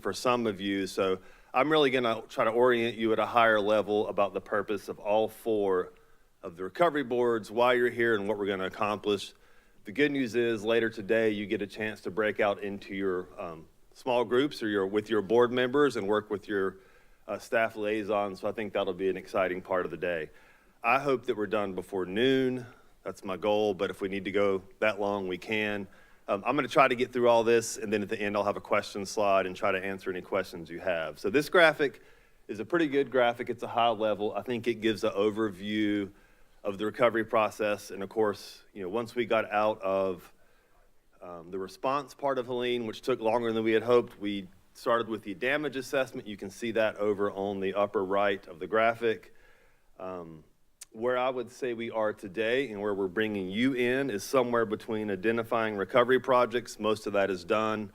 for some of you. So I'm really going to try to orient you at a higher level about the purpose of all four of the recovery boards, why you're here, and what we're going to accomplish. The good news is later today you get a chance to break out into your small groups or with your board members and work with your staff liaisons. So I think that'll be an exciting part of the day. I hope that we're done before noon. That's my goal, but if we need to go that long, we can. I'm going to try to get through all this, and then at the end I'll have a question slide and try to answer any questions you have. So this graphic is a pretty good graphic. It's a high level. I think it gives an overview of the recovery process. And of course, once we got out of the response part of Helene, which took longer than we had hoped, we started with the damage assessment. You can see that over on the upper right of the graphic. Where I would say we are today and where we're bringing you in is somewhere between identifying recovery projects. Most of that is done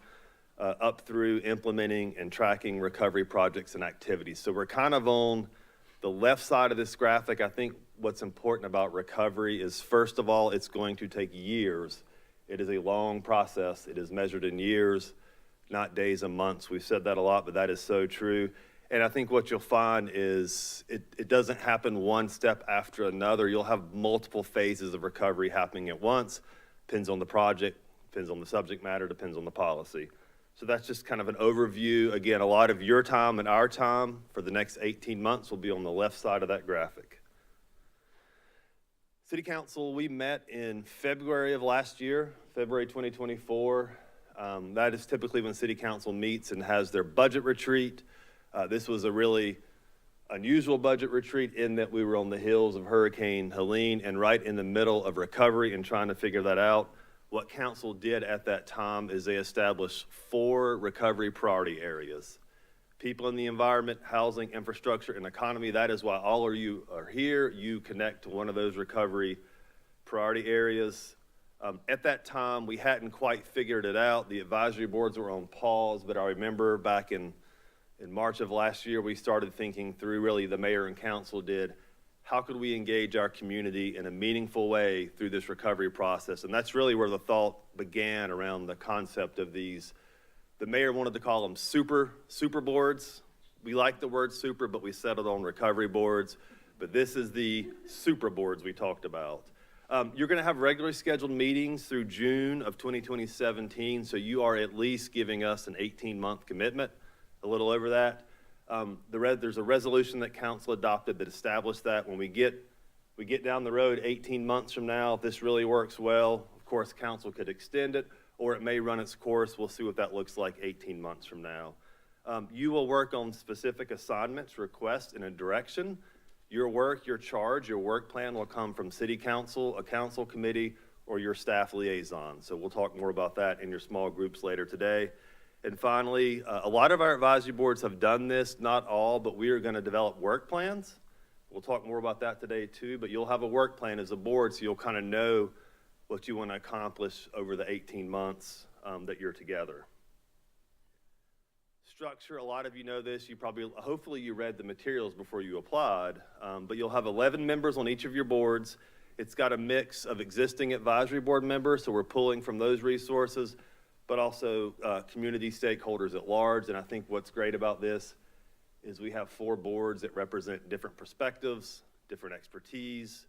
up through implementing and tracking recovery projects and activities. So we're kind of on the left side of this graphic. I think what's important about recovery is, first of all, it's going to take years. It is a long process. It is measured in years, not days and months. We've said that a lot, but that is so true. And I think what you'll find is it doesn't happen one step after another. You'll have multiple phases of recovery happening at once. Depends on the project, depends on the subject matter, depends on the policy. So that's just kind of an overview. Again, a lot of your time and our time for the next 18 months will be on the left side of that graphic. City Council, we met in February of last year, February 2024. That is typically when City Council meets and has their budget retreat. This was a really unusual budget retreat in that we were on the heels of Hurricane Helene and right in the middle of recovery and trying to figure that out. What council did at that time is they established 4 recovery priority areas. People in the environment, housing, infrastructure, and economy. That is why all of you are here. You connect to one of those recovery priority areas. At that time, we hadn't quite figured it out. The advisory boards were on pause, but I remember back in March of last year, we started thinking through, really the mayor and council did, how could we engage our community in a meaningful way through this recovery process? And that's really where the thought began around the concept of these. The mayor wanted to call them super boards. We like the word super, but we settled on recovery boards. But this is the super boards we talked about. You're going to have regularly scheduled meetings through June of 2017, so you are at least giving us an 18-month commitment. A little over that. There's a resolution that council adopted that established that when we get down the road 18 months from now, if this really works well, of course, council could extend it, or it may run its course. We'll see what that looks like 18 months from now. You will work on specific assignments, requests, and a direction. Your work, your charge, your work plan will come from city council, a council committee, or your staff liaison. So we'll talk more about that in your small groups later today. And finally, a lot of our advisory boards have done this, not all, but we are going to develop work plans. We'll talk more about that today too, but you'll have a work plan as a board, so you'll kind of know what you want to accomplish over the 18 months that you're together. Structure, a lot of you know this. Hopefully you read the materials before you applied, but you'll have 11 members on each of your boards. It's got a mix of existing advisory board members, so we're pulling from those resources, but also community stakeholders at large. And I think what's great about this is we have 4 boards that represent different perspectives, different expertise,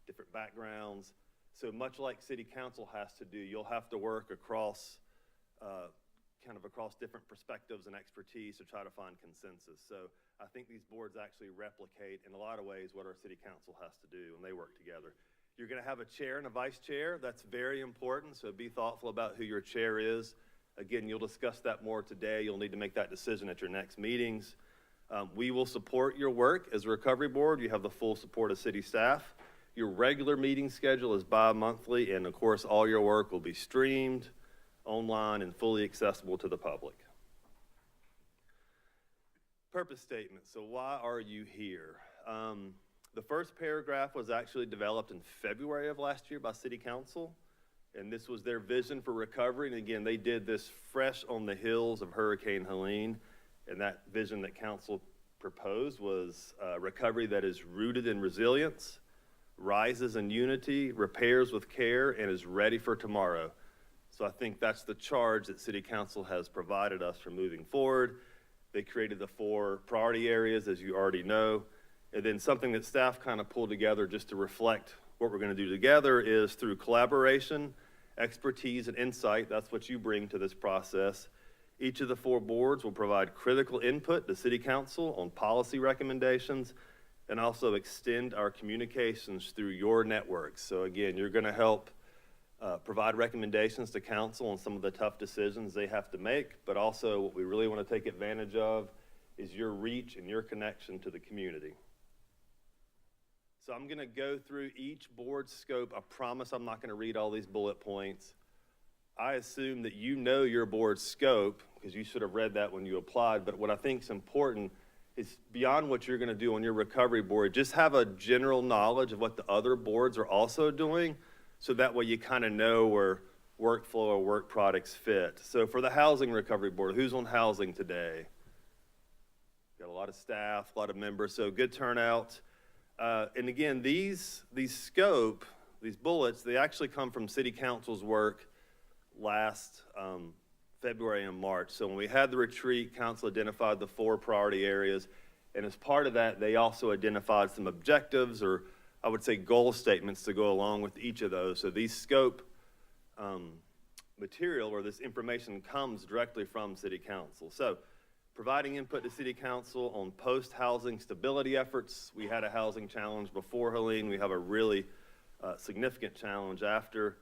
different backgrounds. So much like city council has to do, you'll have to work across different perspectives and expertise to try to find consensus. So I think these boards actually replicate in a lot of ways what our city council has to do when they work together. You're going to have a chair and a vice chair. That's very important, so be thoughtful about who your chair is. Again, you'll discuss that more today. You'll need to make that decision at your next meetings. We will support your work as a recovery board. You have the full support of city staff. Your regular meeting schedule is bi-monthly, and of course, all your work will be streamed, online, and fully accessible to the public. Purpose statement. So why are you here? The first paragraph was actually developed in February of last year by City Council, and this was their vision for recovery. And again, they did this fresh on the heels of Hurricane Helene, and that vision that Council proposed was recovery that is rooted in resilience, rises in unity, repairs with care, and is ready for tomorrow. So I think that's the charge that City Council has provided us for moving forward. They created the 4 priority areas, as you already know. And then something that staff kind of pulled together just to reflect what we're going to do together is through collaboration, expertise, and insight. That's what you bring to this process. Each of the 4 boards will provide critical input to City Council on policy recommendations and also extend our communications through your networks. So again, you're going to help provide recommendations to council on some of the tough decisions they have to make, but also what we really want to take advantage of is your reach and your connection to the community. So I'm going to go through each board scope. I promise I'm not going to read all these bullet points. I assume that you know your board scope because you should have read that when you applied, but what I think is important is beyond what you're going to do on your recovery board, just have a general knowledge of what the other boards are also doing, so that way you kind of know where workflow or work products fit. So for the housing recovery board, who's on housing today? Got a lot of staff, a lot of members, so good turnout. And again, these scope, these bullets, they actually come from City Council's work last February and March. So when we had the retreat, council identified the 4 priority areas, and as part of that, they also identified some objectives, or I would say goal statements, to go along with each of those. So these scope material or this information comes directly from City Council. So providing input to City Council on post-housing stability efforts. We had a housing challenge before Helene. We have a really significant challenge after.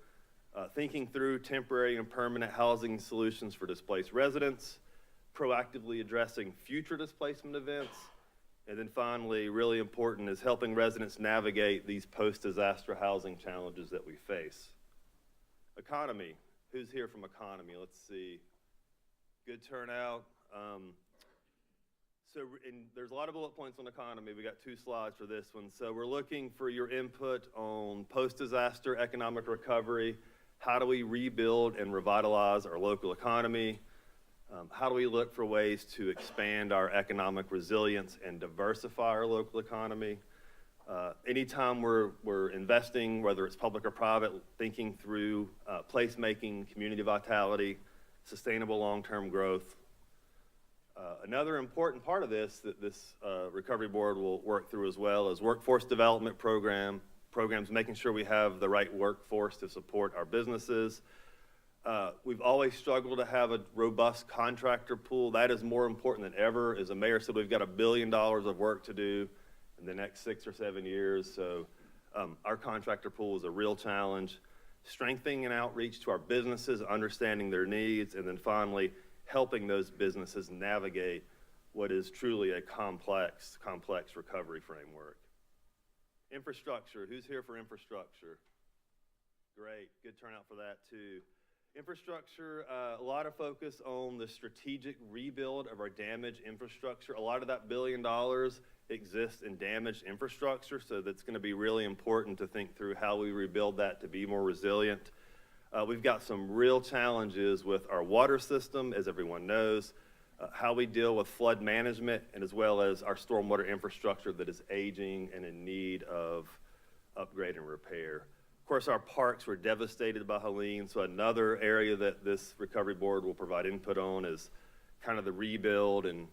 Thinking through temporary and permanent housing solutions for displaced residents, proactively addressing future displacement events, and then finally, really important, is helping residents navigate these post-disaster housing challenges that we face. Economy. Who's here from economy? Let's see. Good turnout. And there's a lot of bullet points on economy. We got 2 slides for this one. So we're looking for your input on post-disaster economic recovery. How do we rebuild and revitalize our local economy? How do we look for ways to expand our economic resilience and diversify our local economy? Anytime we're investing, whether it's public or private, thinking through placemaking, community vitality, sustainable long-term growth. Another important part of this that this recovery board will work through as well is workforce development programs, making sure we have the right workforce to support our businesses. We've always struggled to have a robust contractor pool. That is more important than ever. As the mayor said, we've got $1 billion of work to do in the next 6 or 7 years. So our contractor pool is a real challenge. Strengthening and outreach to our businesses, understanding their needs, and then finally, helping those businesses navigate what is truly a complex recovery framework. Infrastructure. Who's here for infrastructure? Great. Good turnout for that too. Infrastructure, a lot of focus on the strategic rebuild of our damaged infrastructure. A lot of that $1 billion exists in damaged infrastructure, so that's going to be really important to think through how we rebuild that to be more resilient. We've got some real challenges with our water system, as everyone knows, how we deal with flood management, and as well as our stormwater infrastructure that is aging and in need of upgrade and repair. Of course, our parks were devastated by Helene, so another area that this recovery board will provide input on is kind of the rebuild and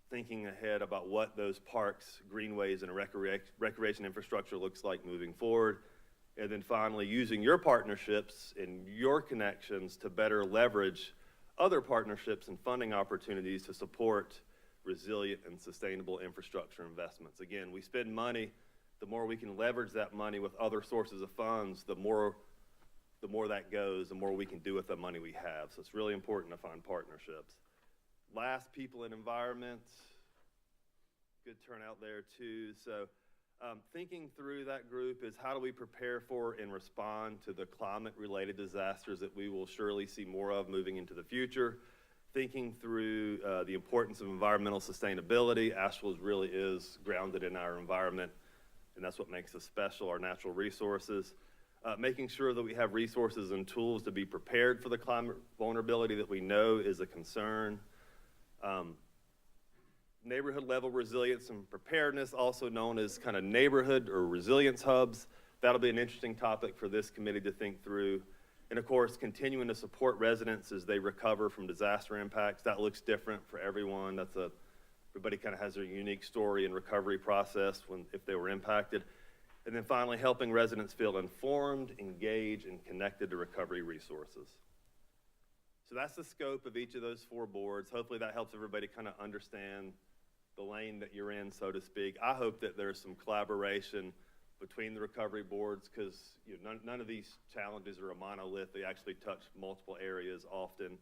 thinking ahead about what those parks, greenways, and recreation infrastructure looks like moving forward. And then finally, using your partnerships and your connections to better leverage other partnerships and funding opportunities to support resilient and sustainable infrastructure investments. Again, we spend money. The more we can leverage that money with other sources of funds, the more that goes, the more we can do with the money we have. So it's really important to find partnerships. Last, people and environment. Good turnout there too. So thinking through that group is how do we prepare for and respond to the climate-related disasters that we will surely see more of moving into the future. Thinking through the importance of environmental sustainability. Asheville really is grounded in our environment, and that's what makes us special, our natural resources. Making sure that we have resources and tools to be prepared for the climate vulnerability that we know is a concern. Neighborhood level resilience and preparedness, also known as kind of neighborhood or resilience hubs. That'll be an interesting topic for this committee to think through. And of course, continuing to support residents as they recover from disaster impacts. That looks different for everyone. Everybody kind of has their unique story and recovery process if they were impacted. And then finally, helping residents feel informed, engaged, and connected to recovery resources. So that's the scope of each of those 4 boards. Hopefully that helps everybody kind of understand the lane that you're in, so to speak. I hope that there's some collaboration between the recovery boards, because none of these challenges are a monolith. They actually touch multiple areas often.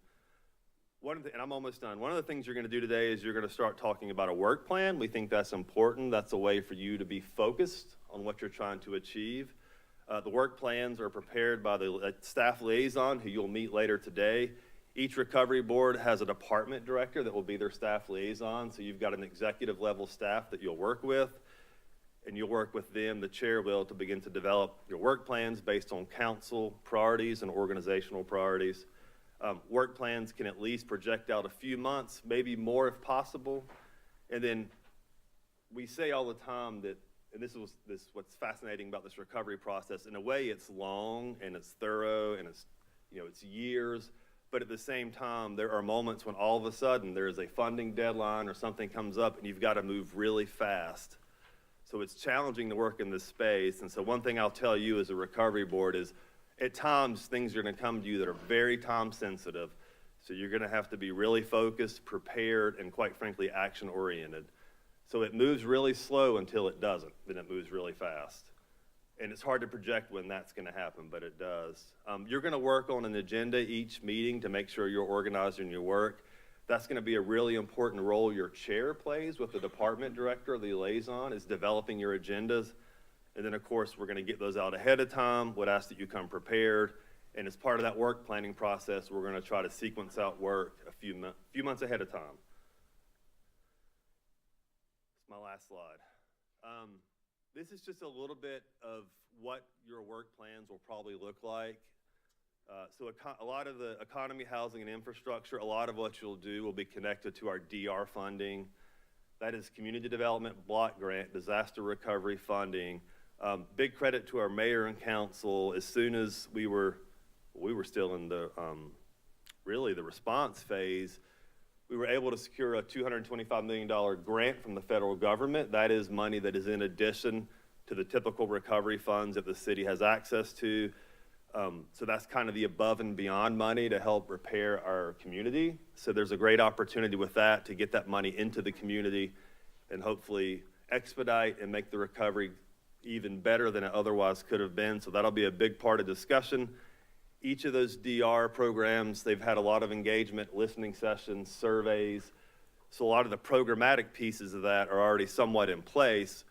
And I'm almost done. One of the things you're going to do today is you're going to start talking about a work plan. We think that's important. That's a way for you to be focused on what you're trying to achieve. The work plans are prepared by the staff liaison, who you'll meet later today. Each recovery board has a department director that will be their staff liaison. So you've got an executive level staff that you'll work with, and you'll work with them, the chair will, to begin to develop your work plans based on council priorities and organizational priorities. Work plans can at least project out a few months, maybe more if possible. And then we say all the time that, and what's fascinating about this recovery process, in a way it's long and it's thorough and it's years, but at the same time, there are moments when all of a sudden there is a funding deadline or something comes up and you've got to move really fast. So it's challenging to work in this space. And so one thing I'll tell you as a recovery board is, at times things are going to come to you that are very time sensitive. So you're going to have to be really focused, prepared, and quite frankly, action oriented. So it moves really slow until it doesn't, then it moves really fast. And it's hard to project when that's going to happen, but it does. You're going to work on an agenda each meeting to make sure you're organized in your work. That's going to be a really important role your chair plays with the department director or the liaison, is developing your agendas. And then, of course, we're going to get those out ahead of time. Would ask that you come prepared. And as part of that work planning process, we're going to try to sequence out work a few months ahead of time. It's my last slide. This is just a little bit of what your work plans will probably look like. So a lot of the economy, housing, and infrastructure, a lot of what you'll do will be connected to our DR funding. That is community development block grant, disaster recovery funding. Big credit to our mayor and council. As soon as we were still in the really the response phase, we were able to secure a $225 million grant from the federal government. That is money that is in addition to the typical recovery funds that the city has access to. So that's kind of the above and beyond money to help repair our community. So there's a great opportunity with that to get that money into the community and hopefully expedite and make the recovery even better than it otherwise could have been. So that'll be a big part of discussion. Each of those DR programs, they've had a lot of engagement, listening sessions, surveys. So a lot of the programmatic pieces of that are already somewhat in place.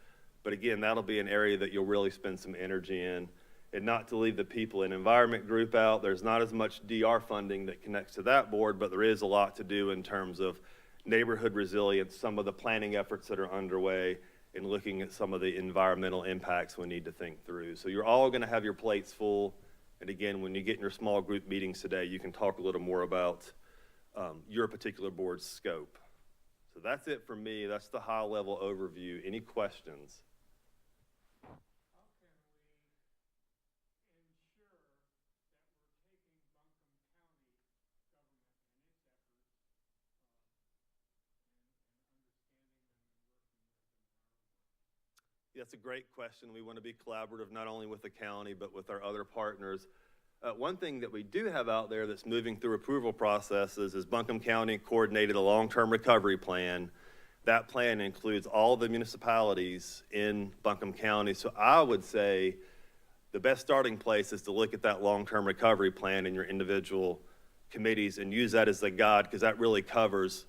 But again, that'll be an area that you'll really spend some energy in. And not to leave the people and environment group out, there's not as much DR funding that connects to that board, but there is a lot to do in terms of neighborhood resilience, some of the planning efforts that are underway, and looking at some of the environmental impacts we need to think through. So you're all going to have your plates full. And again, when you get in your small group meetings today, you can talk a little more about your particular board's scope. So that's it for me. That's the high level overview. Any questions? That's a great question. We want to be collaborative, not only with the county, but with our other partners. One thing that we do have out there that's moving through approval processes is Buncombe County coordinated a long-term recovery plan. That plan includes all the municipalities in Buncombe County. So I would say the best starting place is to look at that long-term recovery plan in your individual committees and use that as the guide, because that really covers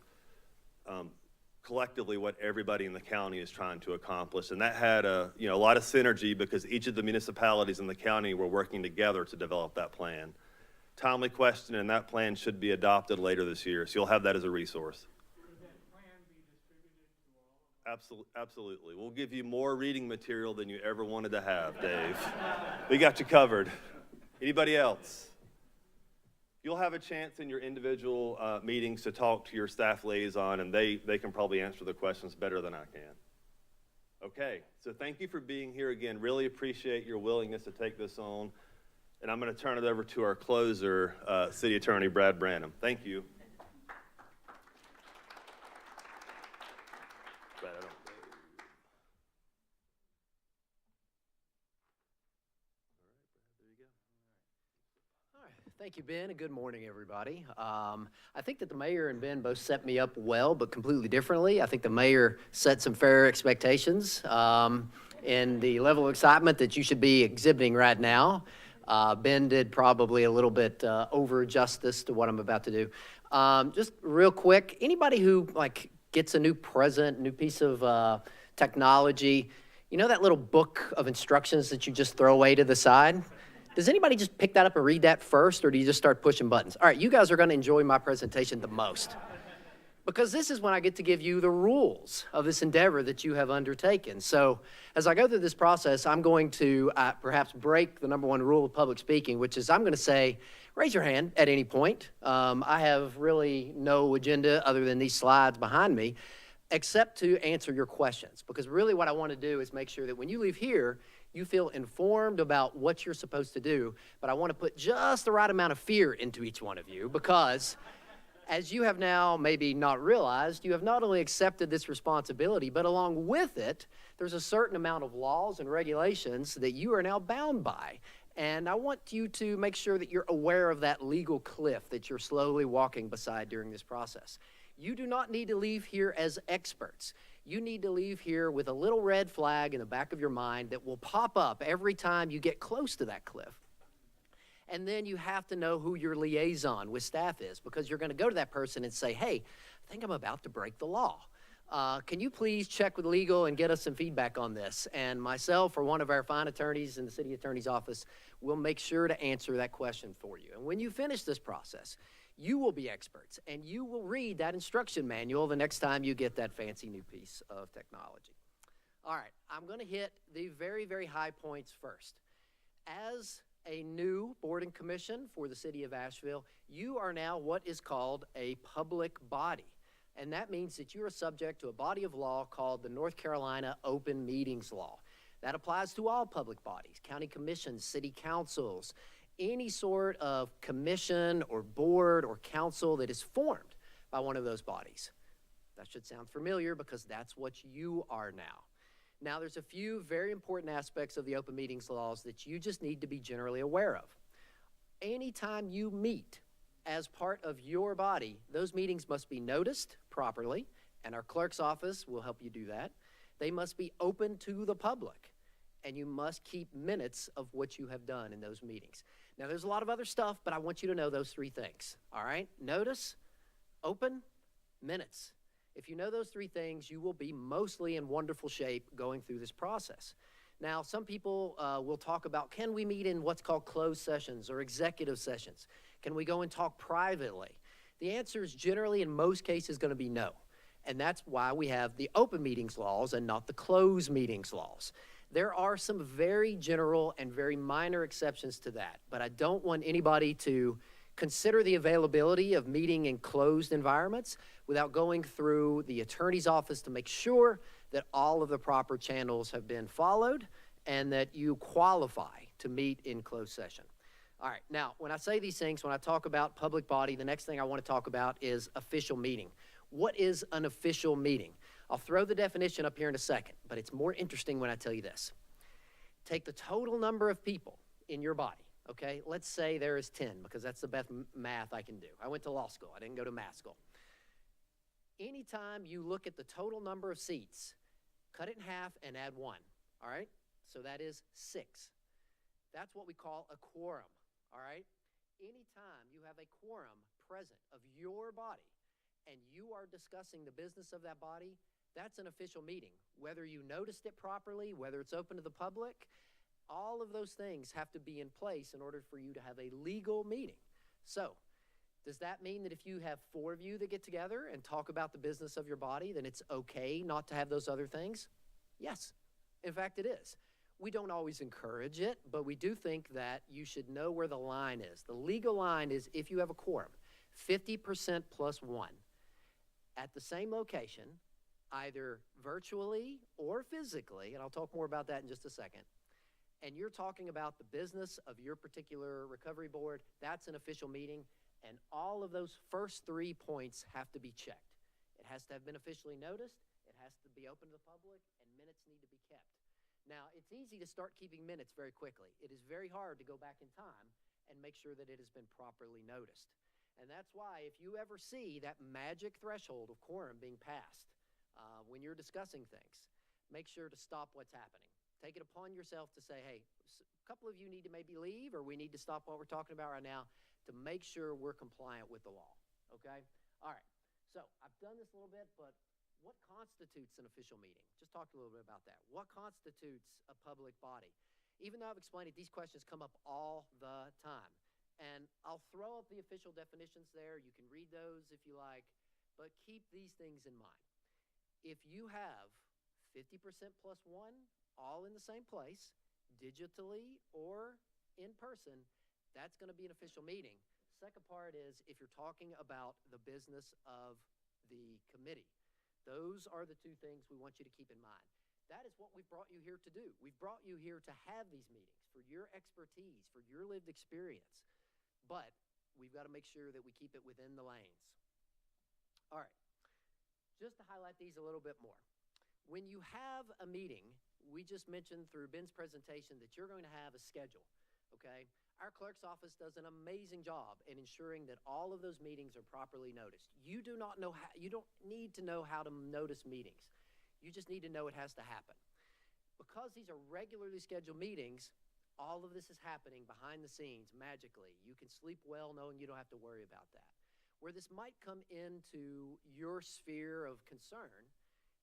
collectively what everybody in the county is trying to accomplish. And that had a lot of synergy because each of the municipalities in the county were working together to develop that plan. Timely question, and that plan should be adopted later this year. So you'll have that as a resource. Could that plan be distributed to all of us? Absolutely. We'll give you more reading material than you ever wanted to have, Dave. We got you covered. Anybody else? You'll have a chance in your individual meetings to talk to your staff liaison, and they can probably answer the questions better than I can. Okay, so thank you for being here again. Really appreciate your willingness to take this on. And I'm going to turn it over to our closer, City Attorney Brad Branham. Thank you. Brad, I don't know. All right. Thank you, Ben, and good morning, everybody. I think that the mayor and Ben both set me up well, but completely differently. I think the mayor set some fair expectations in the level of excitement that you should be exhibiting right now. Ben did probably a little bit over justice to what I'm about to do. Just real quick, anybody who gets a new present, new piece of technology, you know that little book of instructions that you just throw away to the side? Does anybody just pick that up and read that first, or do you just start pushing buttons? All right, you guys are going to enjoy my presentation the most, because this is when I get to give you the rules of this endeavor that you have undertaken. So as I go through this process, I'm going to perhaps break the number one rule of public speaking, which is I'm going to say, raise your hand at any point. I have really no agenda other than these slides behind me, except to answer your questions, because really what I want to do is make sure that when you leave here, you feel informed about what you're supposed to do, but I want to put just the right amount of fear into each one of you, because as you have now maybe not realized, you have not only accepted this responsibility, but along with it, there's a certain amount of laws and regulations that you are now bound by. And I want you to make sure that you're aware of that legal cliff that you're slowly walking beside during this process. You do not need to leave here as experts. You need to leave here with a little red flag in the back of your mind that will pop up every time you get close to that cliff. And then you have to know who your liaison with staff is, because you're going to go to that person and say, hey, I think I'm about to break the law. Can you please check with legal and get us some feedback on this? And myself or one of our fine attorneys in the city attorney's office will make sure to answer that question for you. And when you finish this process, you will be experts, and you will read that instruction manual the next time you get that fancy new piece of technology. All right, I'm going to hit the very, very high points first. As a new board and commission for the city of Asheville, you are now what is called a public body. And that means that you are subject to a body of law called the North Carolina Open Meetings Law. That applies to all public bodies, county commissions, city councils, any sort of commission or board or council that is formed by one of those bodies. That should sound familiar, because that's what you are now. Now, there's a few very important aspects of the open meetings laws that you just need to be generally aware of. Anytime you meet as part of your body, those meetings must be noticed properly, and our clerk's office will help you do that. They must be open to the public, and you must keep minutes of what you have done in those meetings. Now, there's a lot of other stuff, but I want you to know those three things, all right? Notice, open, minutes. If you know those three things, you will be mostly in wonderful shape going through this process. Now, some people will talk about, can we meet in what's called closed sessions or executive sessions? Can we go and talk privately? The answer is generally, in most cases, going to be no. And that's why we have the open meetings laws and not the closed meetings laws. There are some very general and very minor exceptions to that, but I don't want anybody to consider the availability of meeting in closed environments without going through the attorney's office to make sure that all of the proper channels have been followed and that you qualify to meet in closed session. All right, now, when I say these things, when I talk about public body, the next thing I want to talk about is official meeting. What is an official meeting? I'll throw the definition up here in a second, but it's more interesting when I tell you this. Take the total number of people in your body, okay? Let's say there is 10, because that's the best math I can do. I went to law school. I didn't go to math school. Anytime you look at the total number of seats, cut it in half and add 1, all right? So that is 6. That's what we call a quorum, all right? Anytime you have a quorum present of your body and you are discussing the business of that body, that's an official meeting. Whether you noticed it properly, whether it's open to the public, all of those things have to be in place in order for you to have a legal meeting. So, does that mean that if you have 4 of you that get together and talk about the business of your body, then it's okay not to have those other things? Yes. In fact, it is. We don't always encourage it, but we do think that you should know where the line is. The legal line is, if you have a quorum, 50% plus 1 at the same location, either virtually or physically, and I'll talk more about that in just a second, and you're talking about the business of your particular recovery board, that's an official meeting, and all of those first 3 points have to be checked. It has to have been officially noticed, it has to be open to the public, and minutes need to be kept. Now, it's easy to start keeping minutes very quickly. It is very hard to go back in time and make sure that it has been properly noticed. And that's why if you ever see that magic threshold of quorum being passed when you're discussing things, make sure to stop what's happening. Take it upon yourself to say, hey, a couple of you need to maybe leave, or we need to stop what we're talking about right now to make sure we're compliant with the law, okay? All right, so I've done this a little bit, but what constitutes an official meeting? Just talk a little bit about that. What constitutes a public body? Even though I've explained it, these questions come up all the time. And I'll throw up the official definitions there. You can read those if you like, but keep these things in mind. If you have 50% plus one, all in the same place, digitally or in person, that's going to be an official meeting. Second part is if you're talking about the business of the committee. Those are the two things we want you to keep in mind. That is what we've brought you here to do. We've brought you here to have these meetings for your expertise, for your lived experience. But we've got to make sure that we keep it within the lanes. All right, just to highlight these a little bit more. When you have a meeting, we just mentioned through Ben's presentation that you're going to have a schedule, okay? Our clerk's office does an amazing job in ensuring that all of those meetings are properly noticed. You do not know how, you don't need to know how to notice meetings. You just need to know it has to happen. Because these are regularly scheduled meetings, all of this is happening behind the scenes magically. You can sleep well knowing you don't have to worry about that. Where this might come into your sphere of concern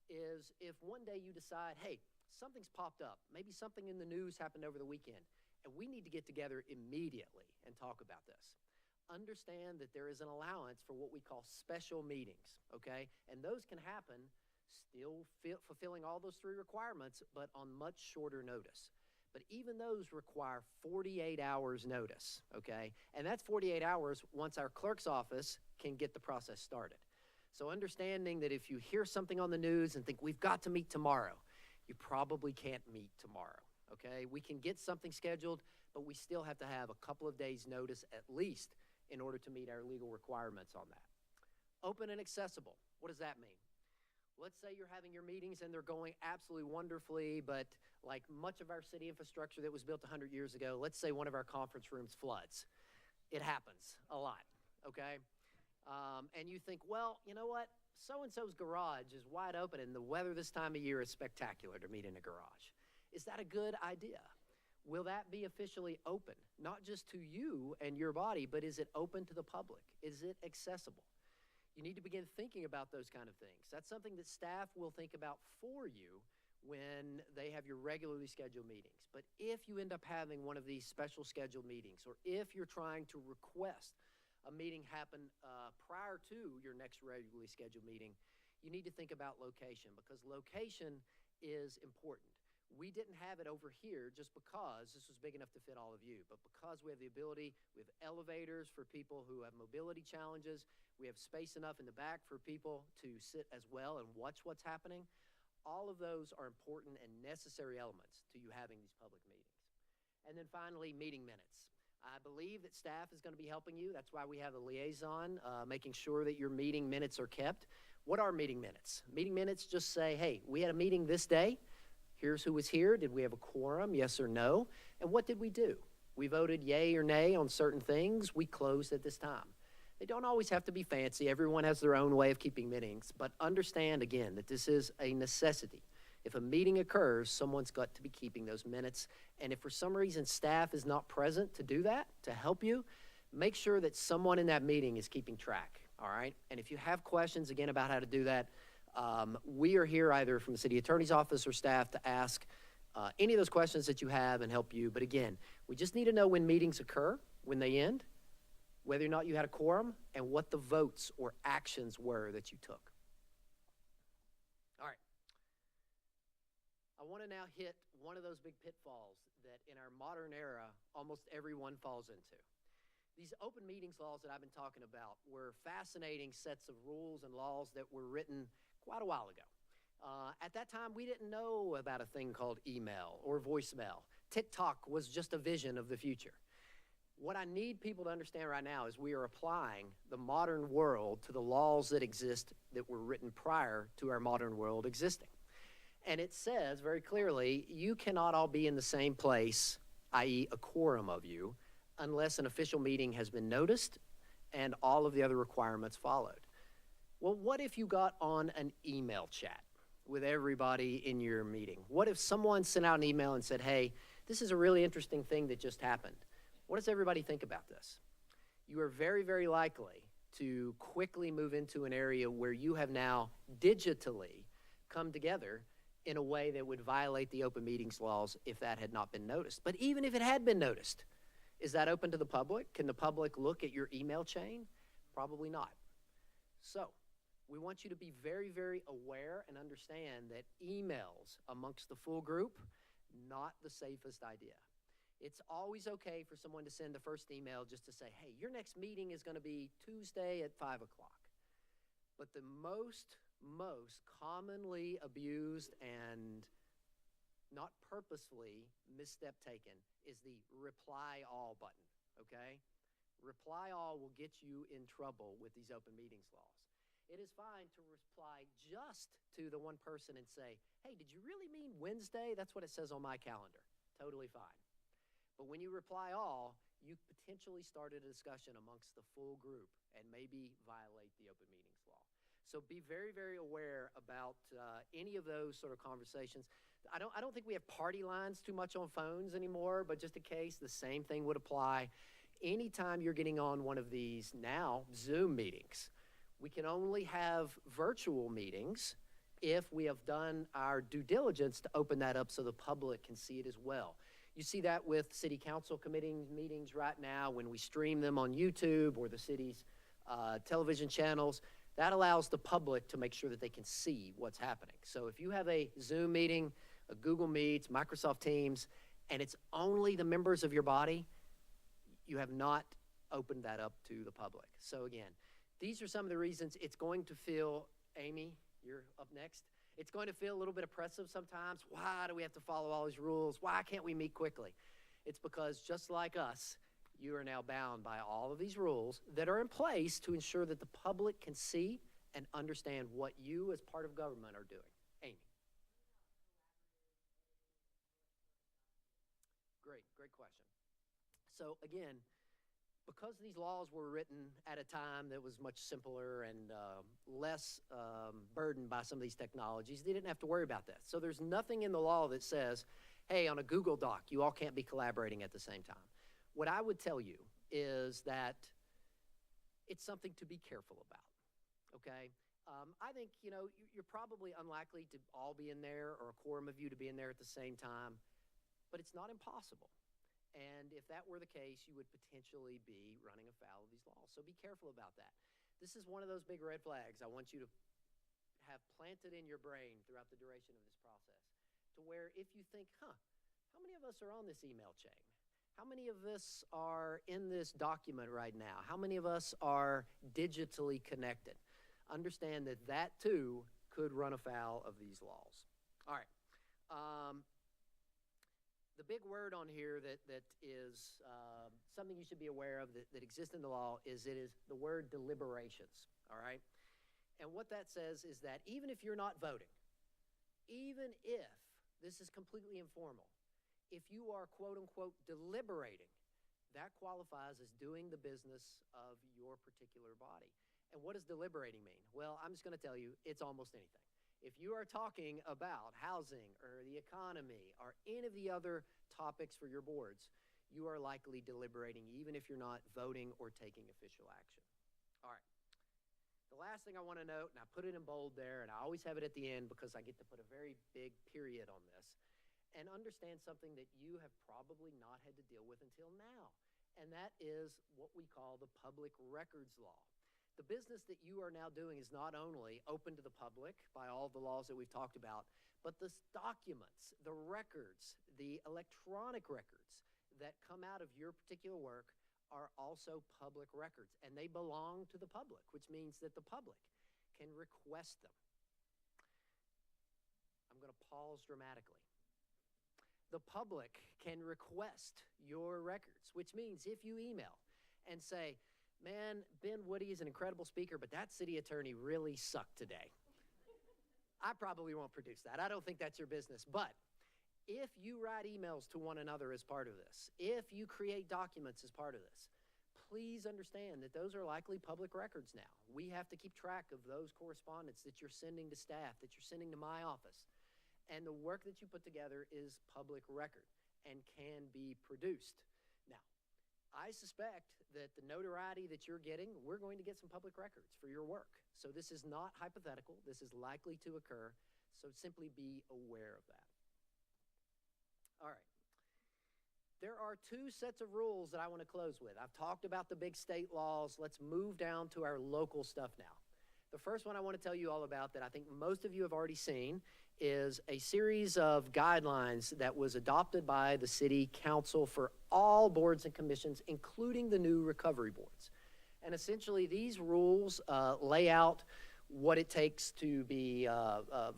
is if one day you decide, hey, something's popped up, maybe something in the news happened over the weekend, and we need to get together immediately and talk about this. Understand that there is an allowance for what we call special meetings, okay? And those can happen still fulfilling all those 3 requirements, but on much shorter notice. But even those require 48 hours notice, okay? And that's 48 hours once our clerk's office can get the process started. So understanding that if you hear something on the news and think we've got to meet tomorrow, you probably can't meet tomorrow, okay? We can get something scheduled, but we still have to have a couple of days notice at least in order to meet our legal requirements on that. Open and accessible, what does that mean? Let's say you're having your meetings and they're going absolutely wonderfully, but like much of our city infrastructure that was built 100 years ago, let's say one of our conference rooms floods. It happens a lot, okay? And you think, well, you know what? So-and-so's garage is wide open and the weather this time of year is spectacular to meet in a garage. Is that a good idea? Will that be officially open? Not just to you and your body, but is it open to the public? Is it accessible? You need to begin thinking about those kind of things. That's something that staff will think about for you when they have your regularly scheduled meetings. But if you end up having one of these special scheduled meetings, or if you're trying to request a meeting happen prior to your next regularly scheduled meeting, you need to think about location, because location is important. We didn't have it over here just because this was big enough to fit all of you, but because we have the ability, we have elevators for people who have mobility challenges, we have space enough in the back for people to sit as well and watch what's happening. All of those are important and necessary elements to you having these public meetings. And then finally, meeting minutes. I believe that staff is going to be helping you. That's why we have a liaison, making sure that your meeting minutes are kept. What are meeting minutes? Meeting minutes just say, hey, we had a meeting this day. Here's who was here. Did we have a quorum, yes or no? And what did we do? We voted yay or nay on certain things. We closed at this time. They don't always have to be fancy. Everyone has their own way of keeping meetings, but understand again that this is a necessity. If a meeting occurs, someone's got to be keeping those minutes. And if for some reason staff is not present to do that, to help you, make sure that someone in that meeting is keeping track, all right? And if you have questions, again, about how to do that, we are here either from the city attorney's office or staff to ask any of those questions that you have and help you. But again, we just need to know when meetings occur, when they end, whether or not you had a quorum, and what the votes or actions were that you took. All right. I want to now hit one of those big pitfalls that in our modern era, almost everyone falls into. These open meetings laws that I've been talking about were fascinating sets of rules and laws that were written quite a while ago. At that time, we didn't know about a thing called email or voicemail. TikTok was just a vision of the future. What I need people to understand right now is we are applying the modern world to the laws that exist that were written prior to our modern world existing. And it says very clearly, you cannot all be in the same place, i.e. a quorum of you, unless an official meeting has been noticed and all of the other requirements followed. Well, what if you got on an email chat with everybody in your meeting? What if someone sent out an email and said, hey, this is a really interesting thing that just happened? What does everybody think about this? You are very, very likely to quickly move into an area where you have now digitally come together in a way that would violate the open meetings laws if that had not been noticed. But even if it had been noticed, is that open to the public? Can the public look at your email chain? Probably not. So we want you to be very, very aware and understand that emails amongst the full group, not the safest idea. It's always okay for someone to send the first email just to say, hey, your next meeting is going to be Tuesday at 5 o'clock. But the most commonly abused and not purposefully misstep taken is the reply all button, okay? Reply all will get you in trouble with these open meetings laws. It is fine to reply just to the one person and say, hey, did you really mean Wednesday? That's what it says on my calendar. Totally fine. But when you reply all, you potentially started a discussion amongst the full group and maybe violate the open meetings law. So be very, very aware about any of those sort of conversations. I don't think we have party lines too much on phones anymore, but just in case, the same thing would apply. Anytime you're getting on one of these now Zoom meetings, we can only have virtual meetings if we have done our due diligence to open that up so the public can see it as well. You see that with city council committee meetings right now when we stream them on YouTube or the city's television channels. That allows the public to make sure that they can see what's happening. So if you have a Zoom meeting, a Google Meets, Microsoft Teams, and it's only the members of your body, you have not opened that up to the public. So again, these are some of the reasons it's going to feel, Amy, you're up next. It's going to feel a little bit oppressive sometimes. Why do we have to follow all these rules? Why can't we meet quickly? It's because just like us, you are now bound by all of these rules that are in place to ensure that the public can see and understand what you as part of government are doing. Amy. Great question. So again, because these laws were written at a time that was much simpler and less burdened by some of these technologies, they didn't have to worry about that. So there's nothing in the law that says, hey, on a Google Doc, you all can't be collaborating at the same time. What I would tell you is that it's something to be careful about, okay? I think, you're probably unlikely to all be in there or a quorum of you to be in there at the same time, but it's not impossible. And if that were the case, you would potentially be running afoul of these laws. So be careful about that. This is one of those big red flags I want you to have planted in your brain throughout the duration of this process, to where if you think, how many of us are on this email chain? How many of us are in this document right now? How many of us are digitally connected? Understand that that too could run afoul of these laws. All right. The big word on here that is something you should be aware of that exists in the law is the word deliberations, all right? And what that says is that even if you're not voting, even if this is completely informal, if you are quote-unquote deliberating, that qualifies as doing the business of your particular body. And what does deliberating mean? Well, I'm just going to tell you, it's almost anything. If you are talking about housing or the economy or any of the other topics for your boards, you are likely deliberating even if you're not voting or taking official action. All right. The last thing I want to note, and I put it in bold there, and I always have it at the end because I get to put a very big period on this, and understand something that you have probably not had to deal with until now, and that is what we call the public records law. The business that you are now doing is not only open to the public by all the laws that we've talked about, but the documents, the records, the electronic records that come out of your particular work are also public records, and they belong to the public, which means that the public can request them. I'm going to pause dramatically. the public can request your records, which means if you email and say, man, Ben Woody is an incredible speaker, but that city attorney really sucked today, I probably won't produce that. I don't think that's your business. But if you write emails to one another as part of this, if you create documents as part of this, please understand that those are likely public records now. We have to keep track of those correspondence that you're sending to staff, that you're sending to my office. And the work that you put together is public record and can be produced. Now, I suspect that the notoriety that you're getting, we're going to get some public records for your work. So this is not hypothetical. This is likely to occur. So simply be aware of that. All right. There are two sets of rules that I want to close with. I've talked about the big state laws. Let's move down to our local stuff now. The first one I want to tell you all about that I think most of you have already seen is a series of guidelines that was adopted by the city council for all boards and commissions, including the new recovery boards. And essentially these rules lay out what it takes to be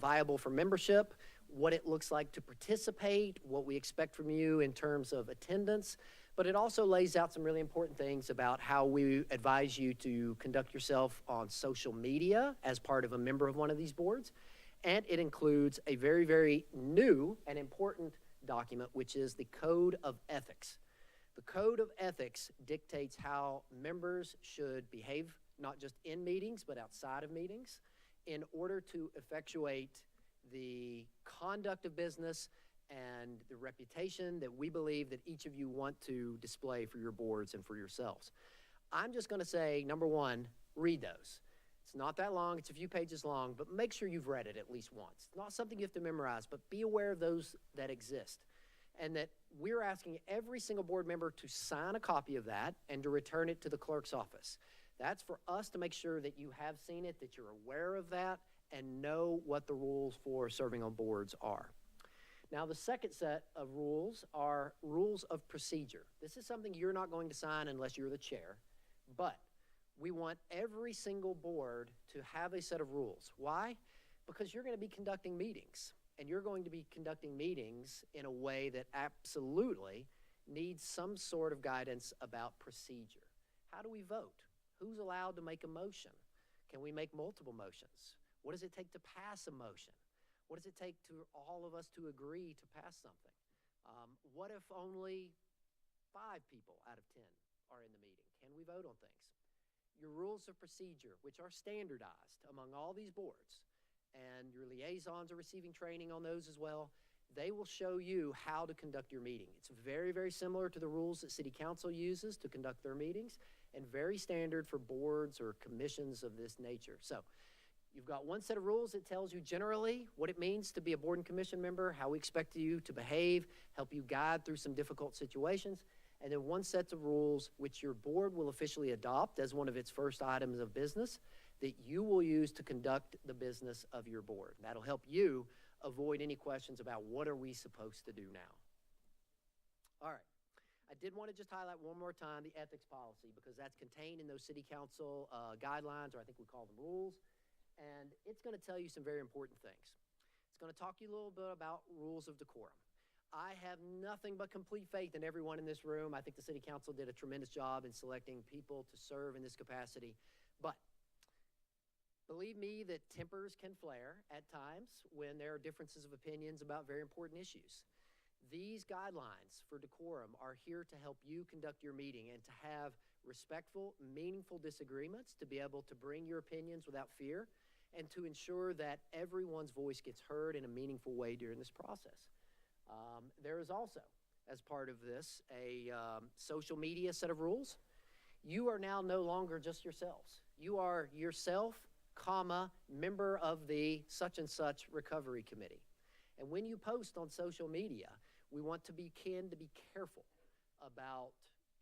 viable for membership, what it looks like to participate, what we expect from you in terms of attendance, but it also lays out some really important things about how we advise you to conduct yourself on social media as part of a member of one of these boards. And it includes a very, very new and important document, which is the Code of Ethics. The Code of Ethics dictates how members should behave, not just in meetings, but outside of meetings, in order to effectuate the conduct of business and the reputation that we believe that each of you want to display for your boards and for yourselves. I'm just going to say, number one, read those. It's not that long, it's a few pages long, but make sure you've read it at least once. It's not something you have to memorize, but be aware of those that exist. And that we're asking every single board member to sign a copy of that and to return it to the clerk's office. That's for us to make sure that you have seen it, that you're aware of that, and know what the rules for serving on boards are. Now, the second set of rules are rules of procedure. This is something you're not going to sign unless you're the chair, but we want every single board to have a set of rules. Why? Because you're going to be conducting meetings, and you're going to be conducting meetings in a way that absolutely needs some sort of guidance about procedure. How do we vote? Who's allowed to make a motion? Can we make multiple motions? What does it take to pass a motion? What does it take to all of us to agree to pass something? What if only 5 people out of 10 are in the meeting? Can we vote on things? Your rules of procedure, which are standardized among all these boards, and your liaisons are receiving training on those as well, they will show you how to conduct your meeting. It's very, very similar to the rules that City Council uses to conduct their meetings, and very standard for boards or commissions of this nature. So, you've got one set of rules that tells you generally what it means to be a board and commission member, how we expect you to behave, help you guide through some difficult situations, and then one set of rules which your board will officially adopt as one of its first items of business that you will use to conduct the business of your board. That'll help you avoid any questions about what are we supposed to do now. All right. I did want to just highlight one more time the ethics policy because that's contained in those city council guidelines, or I think we call them rules. And it's going to tell you some very important things. It's going to talk you a little bit about rules of decorum. I have nothing but complete faith in everyone in this room. I think the city council did a tremendous job in selecting people to serve in this capacity. But believe me that tempers can flare at times when there are differences of opinions about very important issues. These guidelines for decorum are here to help you conduct your meeting and to have respectful, meaningful disagreements, to be able to bring your opinions without fear, and to ensure that everyone's voice gets heard in a meaningful way during this process. There is also, as part of this, a social media set of rules. You are now no longer just yourselves. You are yourself, member of the such and such recovery committee. And when you post on social media, we want to be careful about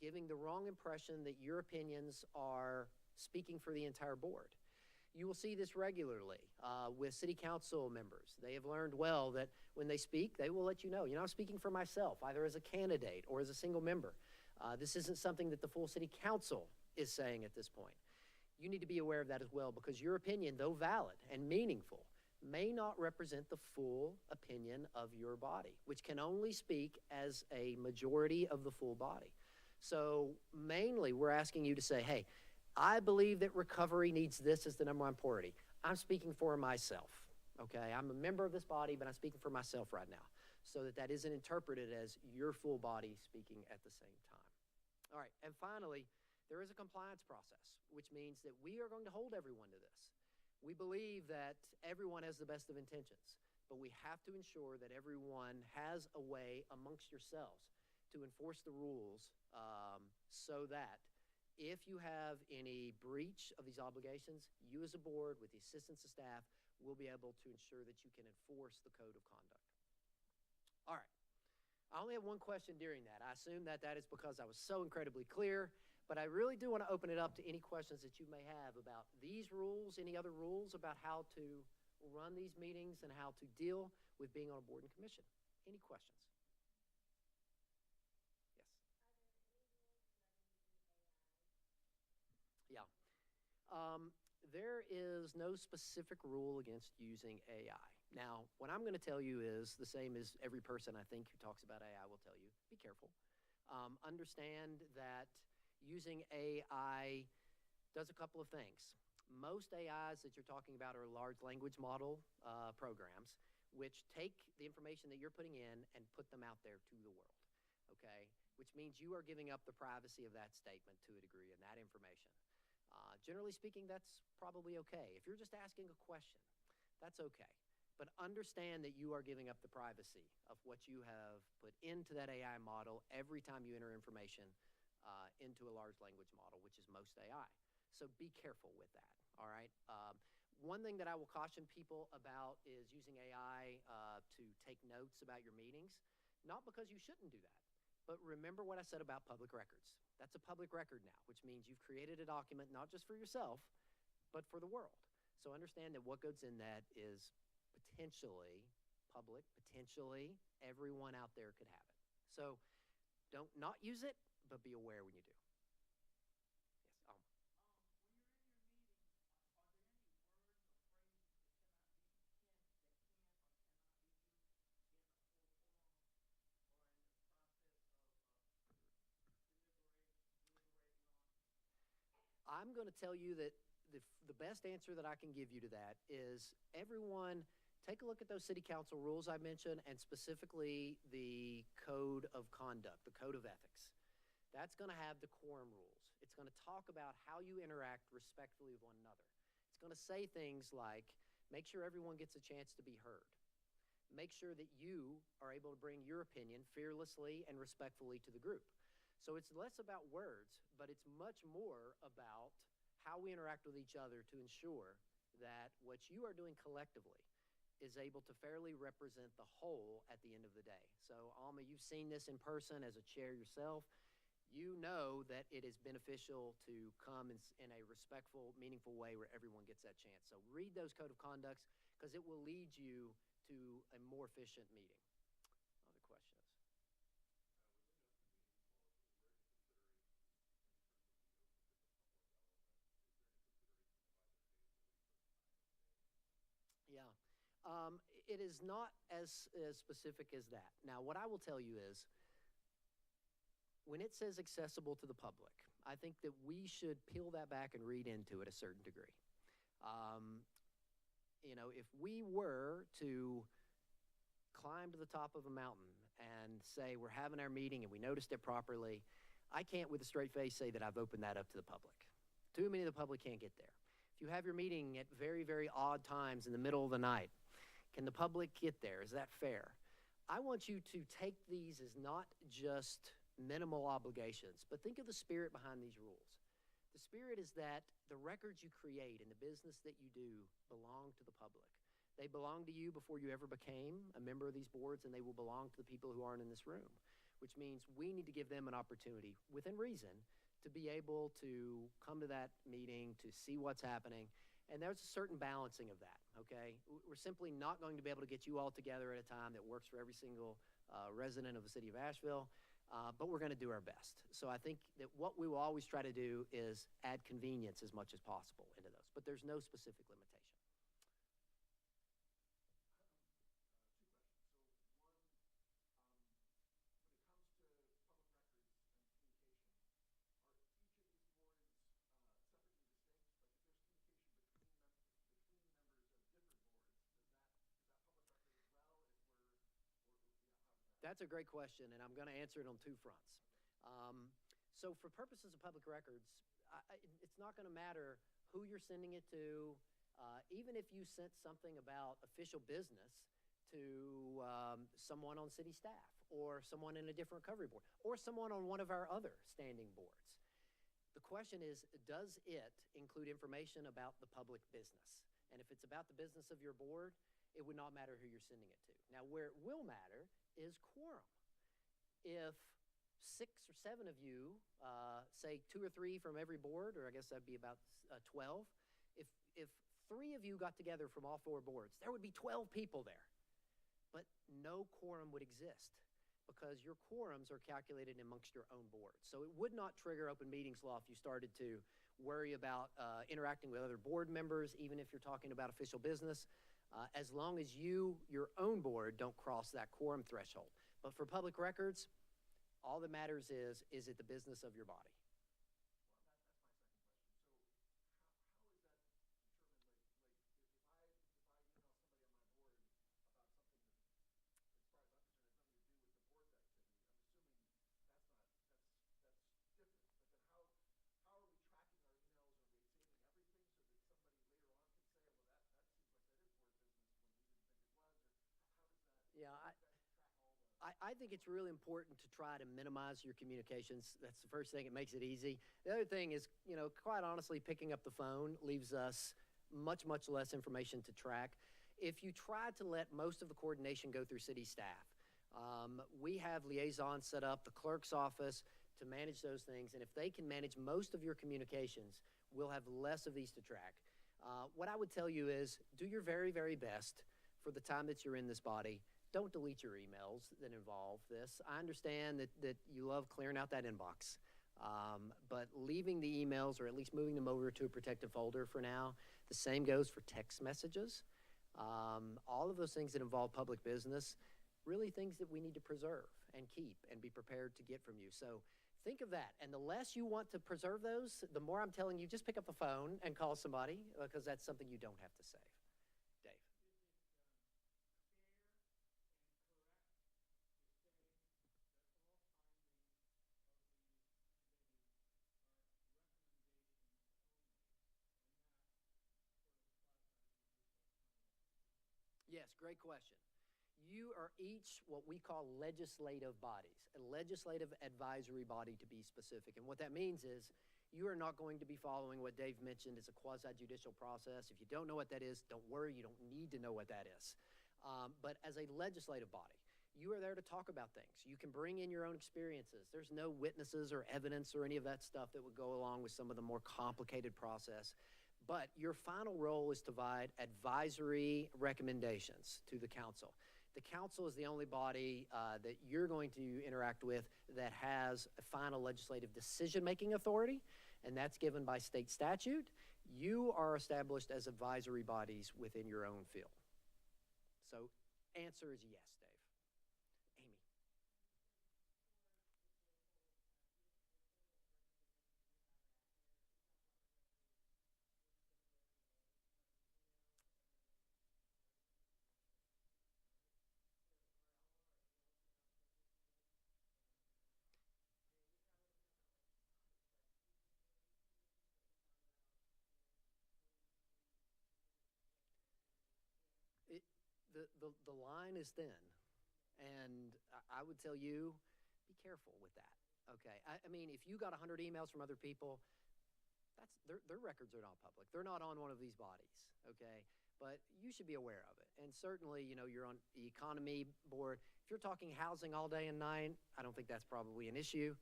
giving the wrong impression that your opinions are speaking for the entire board. You will see this regularly with city council members. They have learned well that when they speak, they will let you know, I'm speaking for myself, either as a candidate or as a single member. This isn't something that the full city council is saying at this point. You need to be aware of that as well because your opinion, though valid and meaningful, may not represent the full opinion of your body, which can only speak as a majority of the full body. So mainly, we're asking you to say, hey, I believe that recovery needs this as the number one priority. I'm speaking for myself, okay? I'm a member of this body, but I'm speaking for myself right now, so that that isn't interpreted as your full body speaking at the same time. All right, and finally, there is a compliance process, which means that we are going to hold everyone to this. We believe that everyone has the best of intentions, but we have to ensure that everyone has a way amongst yourselves to enforce the rules so that if you have any breach of these obligations, you as a board with the assistance of staff will be able to ensure that you can enforce the code of conduct. All right. I only have one question during that. I assume that that is because I was so incredibly clear, but I really do want to open it up to any questions that you may have about these rules, any other rules about how to run these meetings and how to deal with being on a board and commission. Any questions? Yes. Yeah. There is no specific rule against using AI. Now, what I'm going to tell you is the same as every person I think who talks about AI will tell you. Be careful. Understand that using AI does a couple of things. Most AIs that you're talking about are large language model programs, which take the information that you're putting in and put them out there to the world, okay? Which means you are giving up the privacy of that statement to a degree and that information. Generally speaking, that's probably okay. If you're just asking a question, that's okay. But understand that you are giving up the privacy of what you have put into that AI model every time you enter information into a large language model, which is most AI. So be careful with that, all right? One thing that I will caution people about is using AI to take notes about your meetings, not because you shouldn't do that, but remember what I said about public records. That's a public record now, which means you've created a document not just for yourself, but for the world. So understand that what goes in that is potentially public, potentially everyone out there could have it. So don't not use it, but be aware when you do. Yes. When you're in your meeting, are there any words or phrases that cannot be used in a full forum or in the process of deliberating on? I'm going to tell you that the best answer that I can give you to that is everyone take a look at those city council rules I mentioned, and specifically the code of conduct, the code of ethics. That's going to have decorum rules. It's going to talk about how you interact respectfully with one another. It's going to say things like, make sure everyone gets a chance to be heard. Make sure that you are able to bring your opinion fearlessly and respectfully to the group. So it's less about words, but it's much more about how we interact with each other to ensure that what you are doing collectively is able to fairly represent the whole at the end of the day. So Alma, you've seen this in person as a chair yourself. You know that it is beneficial to come in a respectful, meaningful way where everyone gets that chance. So read those code of conducts because it will lead you to a more efficient meeting. Other questions? Yeah. It is not as specific as that. Now, what I will tell you is, when it says accessible to the public, I think that we should peel that back and read into it a certain degree. You know, if we were to climb to the top of a mountain and say we're having our meeting and we noticed it properly, I can't with a straight face say that I've opened that up to the public. Too many of the public can't get there. If you have your meeting at very, very odd times in the middle of the night, can the public get there? Is that fair? I want you to take these as not just minimal obligations, but think of the spirit behind these rules. The spirit is that the records you create and the business that you do belong to the public. They belong to you before you ever became a member of these boards, and they will belong to the people who aren't in this room, which means we need to give them an opportunity, within reason, to be able to come to that meeting, to see what's happening. And there's a certain balancing of that, okay? We're simply not going to be able to get you all together at a time that works for every single resident of the city of Asheville, but we're going to do our best. So I think that what we will always try to do is add convenience as much as possible into those, but there's no specific limitation. That's a great question, and I'm going to answer it on two fronts. So for purposes of public records, it's not going to matter who you're sending it to, even if you sent something about official business to someone on city staff or someone in a different recovery board or someone on one of our other standing boards. The question is, does it include information about the public business? And if it's about the business of your board, it would not matter who you're sending it to. Now, where it will matter is quorum. If 6 or 7 of you, say 2 or 3 from every board, or I guess that'd be about 12, if 3 of you got together from all 4 boards, there would be 12 people there. But no quorum would exist because your quorums are calculated amongst your own boards. So it would not trigger open meetings law if you started to worry about interacting with other board members, even if you're talking about official business, as long as your own board, don't cross that quorum threshold. But for public records, all that matters is it the business of your body? Well, that's my second question. So how is that determined? Like if I email somebody on my board about something that, as far as I'm concerned, has nothing to do with the board's activity, I'm assuming that's different. But then how are we tracking our emails? Are we saving everything so that somebody later on can say, well, that seems like that is board business when we didn't think it was? Or how does that? Yeah, how does that track all the? I think it's really important to try to minimize your communications. That's the first thing. It makes it easy. The other thing is, quite honestly, picking up the phone leaves us much, much less information to track. If you try to let most of the coordination go through city staff, we have liaisons set up, the clerk's office, to manage those things. And if they can manage most of your communications, we'll have less of these to track. What I would tell you is do your very, very best for the time that you're in this body. Don't delete your emails that involve this. I understand that you love clearing out that inbox, but leaving the emails or at least moving them over to a protected folder for now. The same goes for text messages. All of those things that involve public business, really things that we need to preserve and keep and be prepared to get from you. So think of that. And the less you want to preserve those, the more I'm telling you, just pick up the phone and call somebody because that's something you don't have to save. Dave. Is it fair and correct to say that all findings of these committees are recommendations only and not sort of quasi-judicial comments? Yes, great question. You are each what we call legislative bodies, a legislative advisory body to be specific. And what that means is you are not going to be following what Dave mentioned as a quasi-judicial process. If you don't know what that is, don't worry, you don't need to know what that is. But as a legislative body, you are there to talk about things. You can bring in your own experiences. There's no witnesses or evidence or any of that stuff that would go along with some of the more complicated process. But your final role is to provide advisory recommendations to the council. The council is the only body that you're going to interact with that has a final legislative decision-making authority, and that's given by state statute. You are established as advisory bodies within your own field. So answer is yes, Dave. Amy. The line is thin, and I would tell you, be careful with that, okay? I mean, if you got 100 emails from other people, their records are not public. They're not on one of these bodies, okay? But you should be aware of it. And certainly, you're on the economy board. If you're talking housing all day and night, I don't think that's probably an issue.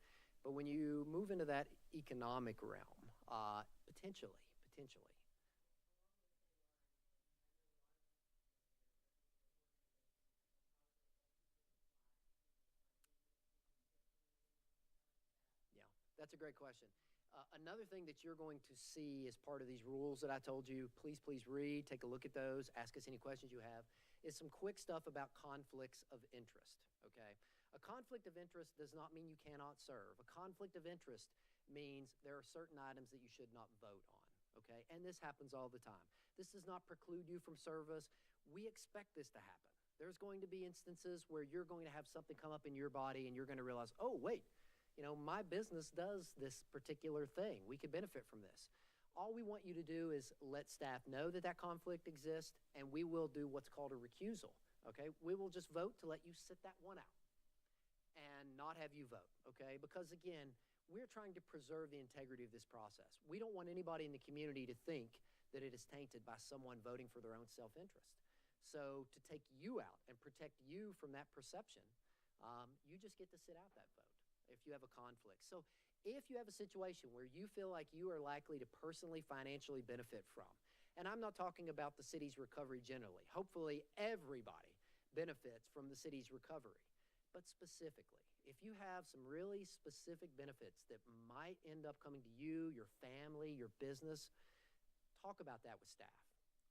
But when you move into that economic realm, potentially. Yeah, that's a great question. Another thing that you're going to see as part of these rules that I told you, please read, take a look at those, ask us any questions you have, is some quick stuff about conflicts of interest, okay? A conflict of interest does not mean you cannot serve. A conflict of interest means there are certain items that you should not vote on, okay? And this happens all the time. This does not preclude you from service. We expect this to happen. There's going to be instances where you're going to have something come up in your body and you're going to realize, oh, wait, my business does this particular thing. We could benefit from this. All we want you to do is let staff know that that conflict exists, and we will do what's called a recusal, okay? We will just vote to let you sit that one out and not have you vote, okay? Because again, we're trying to preserve the integrity of this process. We don't want anybody in the community to think that it is tainted by someone voting for their own self-interest. So to take you out and protect you from that perception, you just get to sit out that vote if you have a conflict. So if you have a situation where you feel like you are likely to personally financially benefit from, and I'm not talking about the city's recovery generally, hopefully everybody benefits from the city's recovery, but specifically, if you have some really specific benefits that might end up coming to you, your family, your business, talk about that with staff.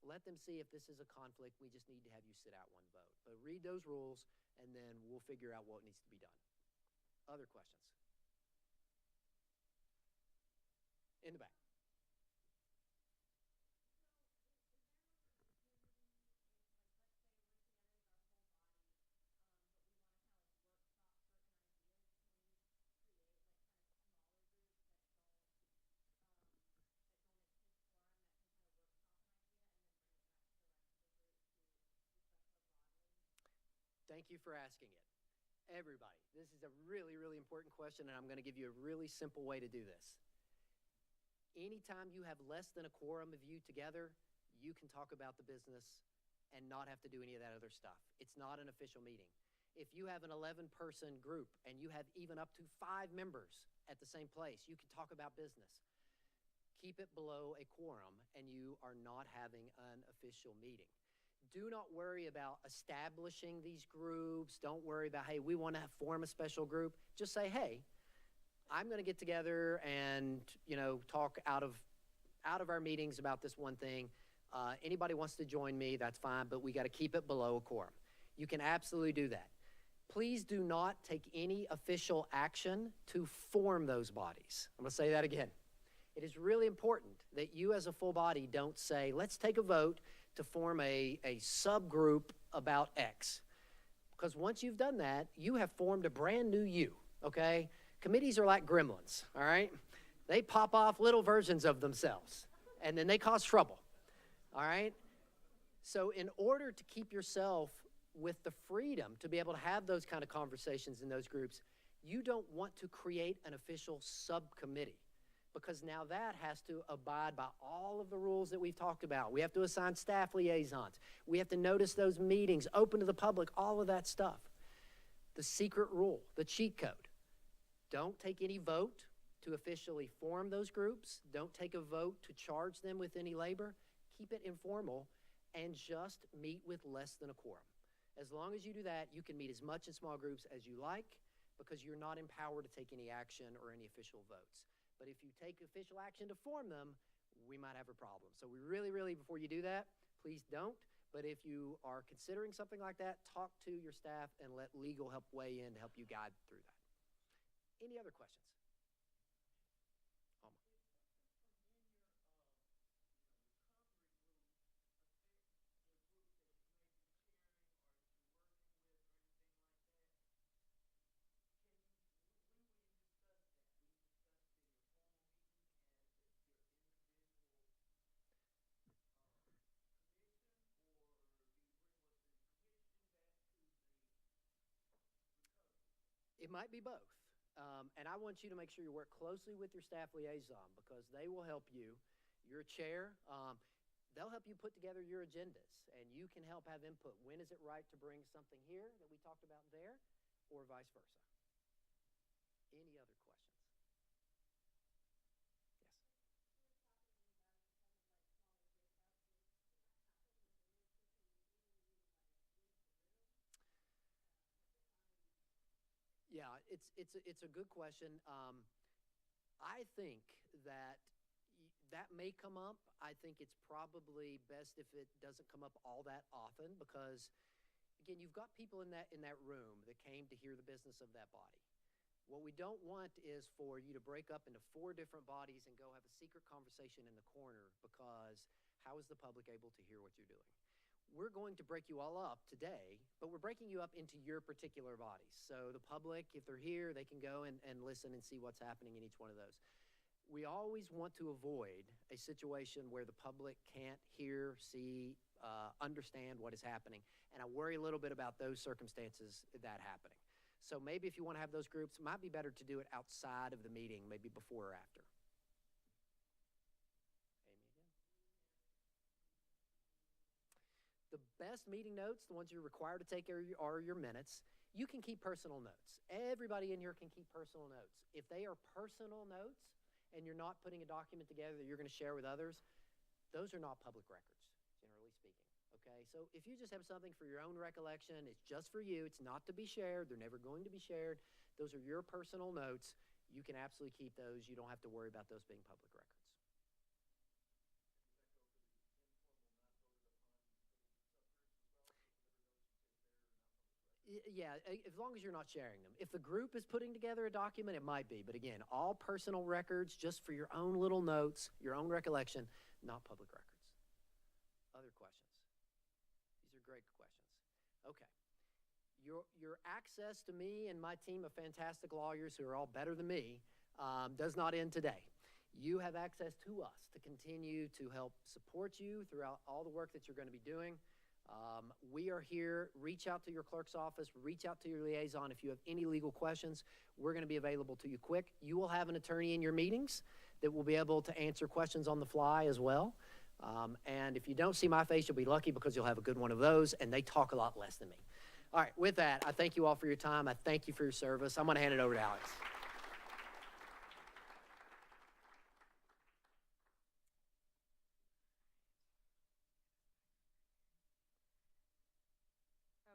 Let them see if this is a conflict. We just need to have you sit out one vote. But read those rules, and then we'll figure out what needs to be done. Other questions? In the back. Thank you for asking it. Everybody, this is a really, really important question, and I'm going to give you a really simple way to do this. Anytime you have less than a quorum of you together, you can talk about the business and not have to do any of that other stuff. It's not an official meeting. If you have an 11-person group and you have even up to 5 members at the same place, you can talk about business. Keep it below a quorum, and you are not having an official meeting. Do not worry about establishing these groups. Don't worry about, hey, we want to form a special group. Just say, hey, I'm going to get together and, talk out of our meetings about this one thing. Anybody wants to join me, that's fine, but we got to keep it below a quorum. You can absolutely do that. Please do not take any official action to form those bodies. I'm going to say that again. It is really important that you as a full body don't say, let's take a vote to form a subgroup about X. Because once you've done that, you have formed a brand new you, okay? Committees are like gremlins, all right? They pop off little versions of themselves, and then they cause trouble, all right? So in order to keep yourself with the freedom to be able to have those kind of conversations in those groups, you don't want to create an official subcommittee, because now that has to abide by all of the rules that we've talked about. We have to assign staff liaisons. We have to notice those meetings, open to the public, all of that stuff. The secret rule, the cheat code. Don't take any vote to officially form those groups. Don't take a vote to charge them with any labor. Keep it informal and just meet with less than a quorum. As long as you do that, you can meet as much in small groups as you like, because you're not empowered to take any action or any official votes. But if you take official action to form them, we might have a problem. So we really, before you do that, please don't. But if you are considering something like that, talk to your staff and let legal help weigh in to help you guide through that. Any other questions? Alma. It might be both. And I want you to make sure you work closely with your staff liaison, because they will help you. Your chair, they'll help you put together your agendas, and you can help have input. When is it right to bring something here that we talked about there, or vice versa? Any other questions? Yes. Yeah, it's a good question. I think that that may come up. I think it's probably best if it doesn't come up all that often, because again, you've got people in that room that came to hear the business of that body. What we don't want is for you to break up into 4 different bodies and go have a secret conversation in the corner, because how is the public able to hear what you're doing? we're going to break you all up today, but we're breaking you up into your particular bodies. So the public, if they're here, they can go and listen and see what's happening in each one of those. We always want to avoid a situation where the public can't hear, see, understand what is happening. And I worry a little bit about those circumstances that happening. So maybe if you want to have those groups, it might be better to do it outside of the meeting, maybe before or after. The best meeting notes, the ones you're required to take are your minutes. You can keep personal notes. Everybody in here can keep personal notes. If they are personal notes and you're not putting a document together that you're going to share with others, those are not public records, generally speaking. Okay, so if you just have something for your own recollection, it's just for you, it's not to be shared, they're never going to be shared, those are your personal notes, you can absolutely keep those. You don't have to worry about those being public records. Yeah, as long as you're not sharing them. If the group is putting together a document, it might be. But again, all personal records, just for your own little notes, your own recollection, not public records. Other questions? These are great questions. Okay. Your access to me and my team of fantastic lawyers who are all better than me does not end today. You have access to us to continue to help support you throughout all the work that you're going to be doing. We are here. Reach out to your clerk's office, reach out to your liaison if you have any legal questions. We're going to be available to you quick. You will have an attorney in your meetings that will be able to answer questions on the fly as well. And if you don't see my face, you'll be lucky because you'll have a good one of those, and they talk a lot less than me. All right, with that, I thank you all for your time. I thank you for your service. I'm going to hand it over to Alex. Okay, y'all.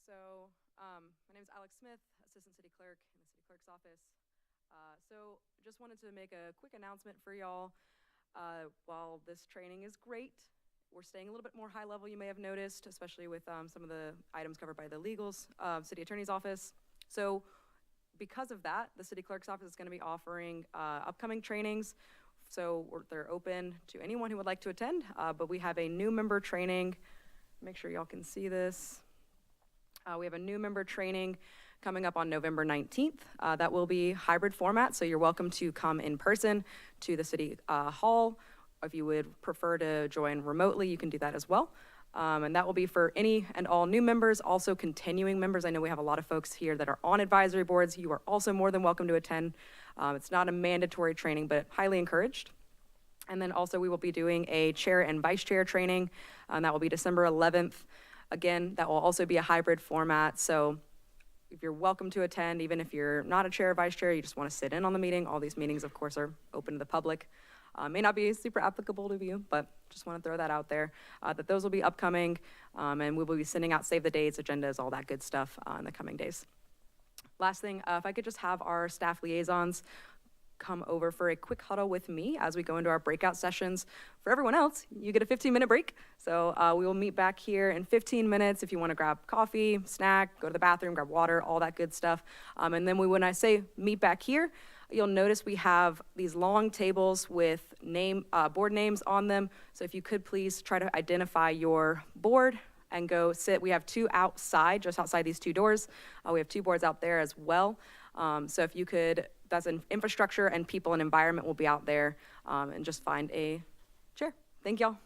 So my name is Alex Smith, Assistant City Clerk in the City Clerk's office. So just wanted to make a quick announcement for y'all. While this training is great, we're staying a little bit more high level, you may have noticed, especially with some of the items covered by the legals, City Attorney's Office. So because of that, the City Clerk's Office is going to be offering upcoming trainings. So they're open to anyone who would like to attend, but we have a new member training. Make sure y'all can see this. We have a new member training coming up on November 19th. That will be hybrid format, so you're welcome to come in person to the City Hall. If you would prefer to join remotely, you can do that as well. And that will be for any and all new members, also continuing members. I know we have a lot of folks here that are on advisory boards. You are also more than welcome to attend. It's not a mandatory training, but highly encouraged. And then also we will be doing a chair and vice chair training. That will be December 11th. Again, that will also be a hybrid format. So if you're welcome to attend, even if you're not a chair or vice chair, you just want to sit in on the meeting. All these meetings, of course, are open to the public. May not be super applicable to you, but just want to throw that out there, that those will be upcoming, and we will be sending out save the dates, agendas, all that good stuff in the coming days. Last thing, if I could just have our staff liaisons come over for a quick huddle with me as we go into our breakout sessions. For everyone else, you get a 15-minute break. So we will meet back here in 15 minutes if you want to grab coffee, snack, go to the bathroom, grab water, all that good stuff. And then when I say meet back here, you'll notice we have these long tables with board names on them. So if you could please try to identify your board and go sit. We have two outside, just outside these two doors. We have two boards out there as well. So if you could, that's an infrastructure and people and environment will be out there, and just find a chair. Thank y'all.